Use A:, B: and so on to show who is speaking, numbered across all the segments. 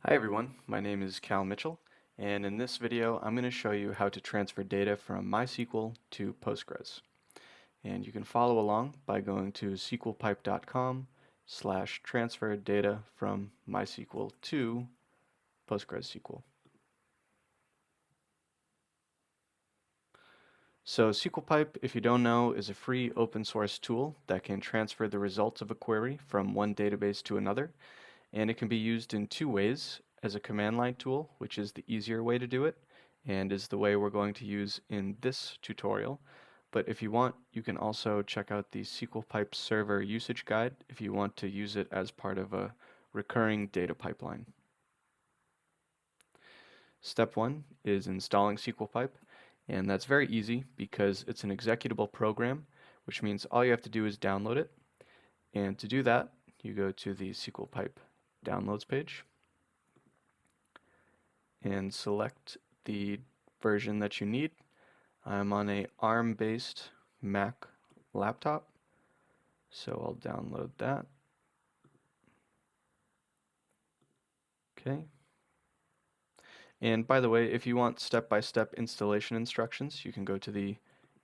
A: Hi everyone, my name is Cal Mitchell, and in this video I'm going to show you how to transfer data from MySQL to Postgres. And you can follow along by going to SQLpipe.com/transfer data from MySQL to PostgreSQL. So SQLpipe, if you don't know, is a free open source tool that can transfer the results of a query from one database to another. And it can be used in two ways: as a command line tool, which is the easier way to do it, and is the way we're going to use in this tutorial. But if you want, you can also check out the SQLpipe server usage guide if you want to use it as part of a recurring data pipeline. Step one is installing SQLpipe, and that's very easy because it's an executable program, which means all you have to do is download it. And to do that, you go to the SQLpipe downloads page and select the version that you need. I'm on a ARM-based Mac laptop, so I'll download that. Okay. And by the way, if you want step-by-step installation instructions, you can go to the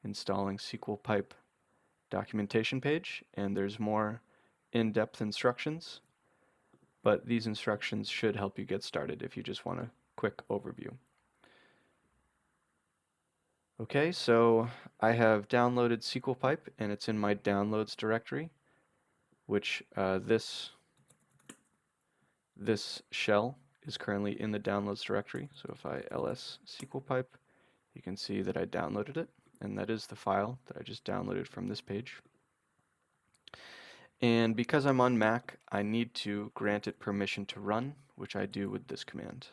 A: Installing SQL Pipe documentation page, and there's more in-depth instructions. But these instructions should help you get started if you just want a quick overview. Okay, so I have downloaded SQLpipe, and it's in my downloads directory, which this shell is currently in the downloads directory. So if I ls SQLpipe, you can see that I downloaded it, and that is the file that I just downloaded from this page. And because I'm on Mac, I need to grant it permission to run, which I do with this command.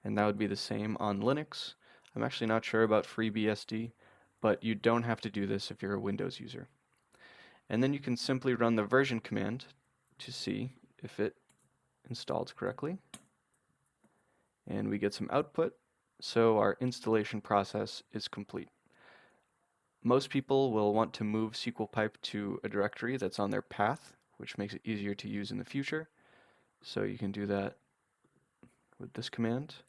A: And that would be the same on Linux. I'm actually not sure about FreeBSD, but you don't have to do this if you're a Windows user. And then you can simply run the version command to see if it installed correctly. And we get some output, so our installation process is complete. Most people will want to move SQLpipe to a directory that's on their path, which makes it easier to use in the future. So you can do that with this command.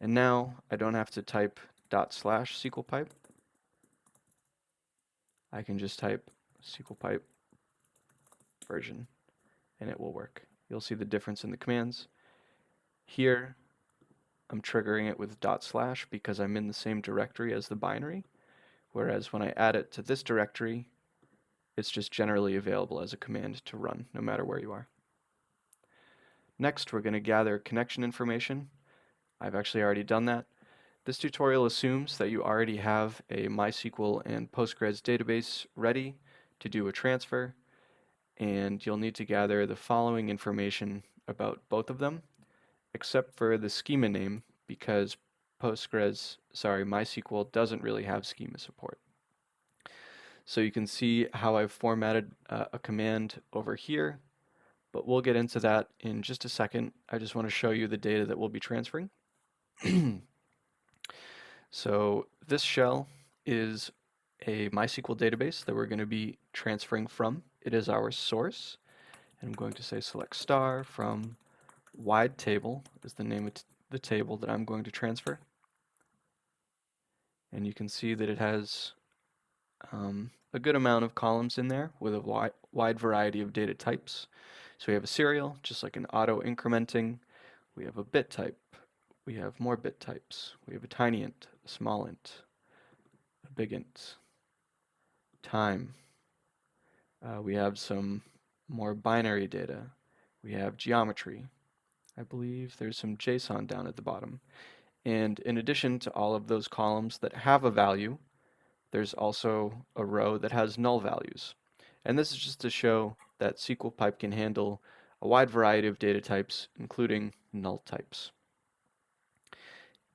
A: And now I don't have to type /SQLpipe. I can just type SQLpipe version, and it will work. You'll see the difference in the commands. Here, I'm triggering it with // because I'm in the same directory as the binary, whereas when I add it to this directory, it's just generally available as a command to run, no matter where you are. Next, we're going to gather connection information. I've actually already done that. This tutorial assumes that you already have a MySQL and Postgres database ready to do a transfer, and you'll need to gather the following information about both of them, except for the schema name, because MySQL doesn't really have schema support. So you can see how I've formatted a command over here, but we'll get into that in just a second. I just want to show you the data that we'll be transferring. So this shell is a MySQL database that we're going to be transferring from. It is our source, and I'm going to say select star from wide table is the name of the table that I'm going to transfer. And you can see that it has a good amount of columns in there with a wide variety of data types. So we have a serial, just like an auto incrementing. We have a bit type. We have more bit types. We have a tiny int, a small int, a big int, time. We have some more binary data. We have geometry. I believe there's some JSON down at the bottom. And in addition to all of those columns that have a value, there's also a row that has null values. And this is just to show that SQLpipe can handle a wide variety of data types, including null types.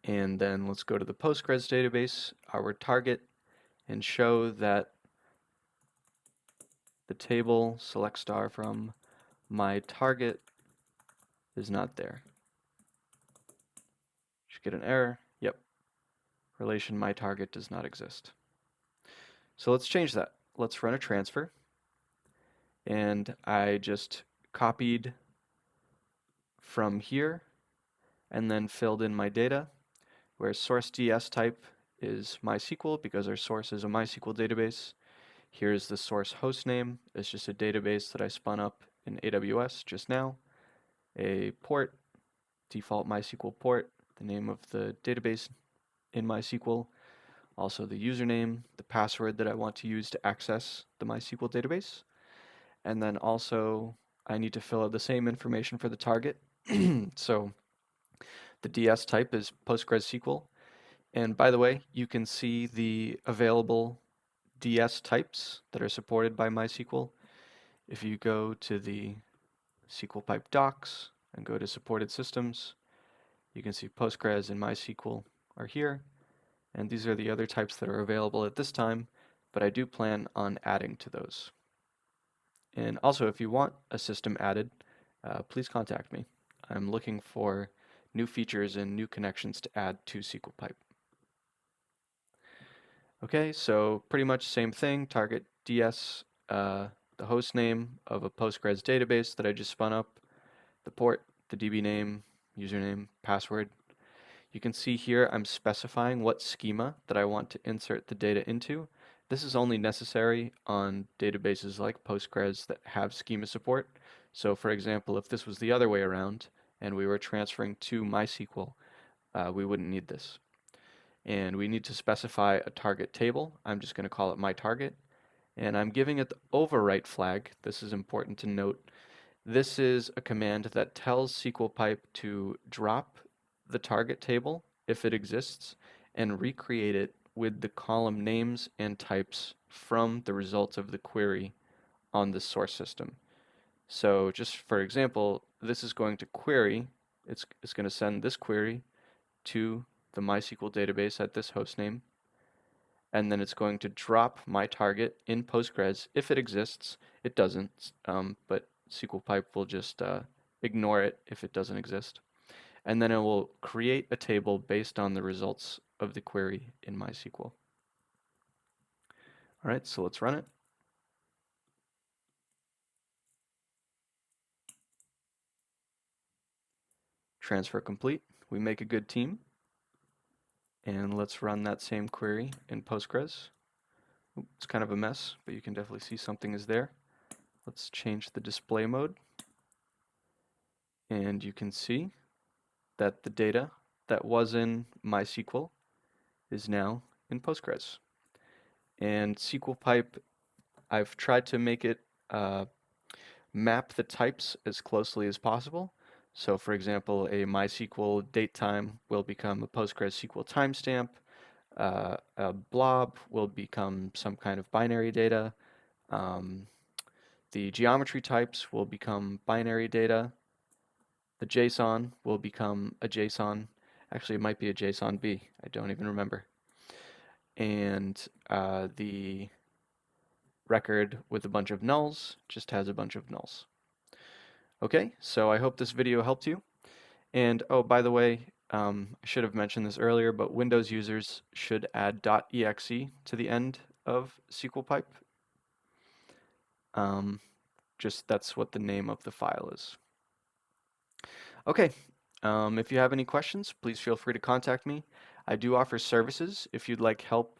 A: And then let's go to the Postgres database, our target, and show that the table select star from my target is not there. Should get an error. Yep. Relation my target does not exist. So let's change that. Let's run a transfer. And I just copied from here and then filled in my data, where source DS type is MySQL because our source is a MySQL database. Here's the source host name. It's just a database that I spun up in AWS just now. A port, default MySQL port, the name of the database in MySQL, also the username, the password that I want to use to access the MySQL database. And then also I need to fill out the same information for the target. So the DS type is PostgreSQL. And by the way, you can see the available DS types that are supported by MySQL. If you go to the SQLpipe docs and go to supported systems, you can see Postgres and MySQL are here. And these are the other types that are available at this time, but I do plan on adding to those. And also, if you want a system added, please contact me. I'm looking for new features and new connections to add to SQLpipe. Okay, so pretty much same thing, target DS, the host name of a Postgres database that I just spun up, the port, the DB name, username, password. You can see here I'm specifying what schema that I want to insert the data into. This is only necessary on databases like Postgres that have schema support. So for example, if this was the other way around and we were transferring to MySQL, we wouldn't need this. And we need to specify a target table. I'm just going to call it myTarget. And I'm giving it the overwrite flag. This is important to note. This is a command that tells SQLpipe to drop the target table, if it exists, and recreate it with the column names and types from the results of the query on the source system. So just for example, this is going to query, it's going to send this query to the MySQL database at this hostname, and then it's going to drop my target in Postgres if it exists. It doesn't, but SQLpipe will just ignore it if it doesn't exist. And then it will create a table based on the results of the query in MySQL. All right, so let's run it. Transfer complete. We make a good team. And let's run that same query in Postgres. It's kind of a mess, but you can definitely see something is there. Let's change the display mode. And you can see that the data that was in MySQL is now in Postgres. And SQLpipe, I've tried to make it map the types as closely as possible. So for example, a MySQL datetime will become a PostgreSQL timestamp. A blob will become some kind of binary data. The geometry types will become binary data. The JSON will become a JSON. Actually, it might be a JSON-B. I don't even remember. And the record with a bunch of nulls just has a bunch of nulls. Okay, so I hope this video helped you. And oh, by the way, I should have mentioned this earlier, but Windows users should add .exe to the end of SQLpipe. Just that's what the name of the file is. Okay, if you have any questions, please feel free to contact me. I do offer services if you'd like help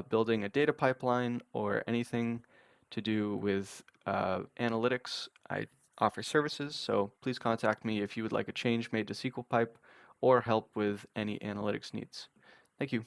A: building a data pipeline or anything to do with analytics. I offer services, so please contact me if you would like a change made to SQLpipe or help with any analytics needs. Thank you.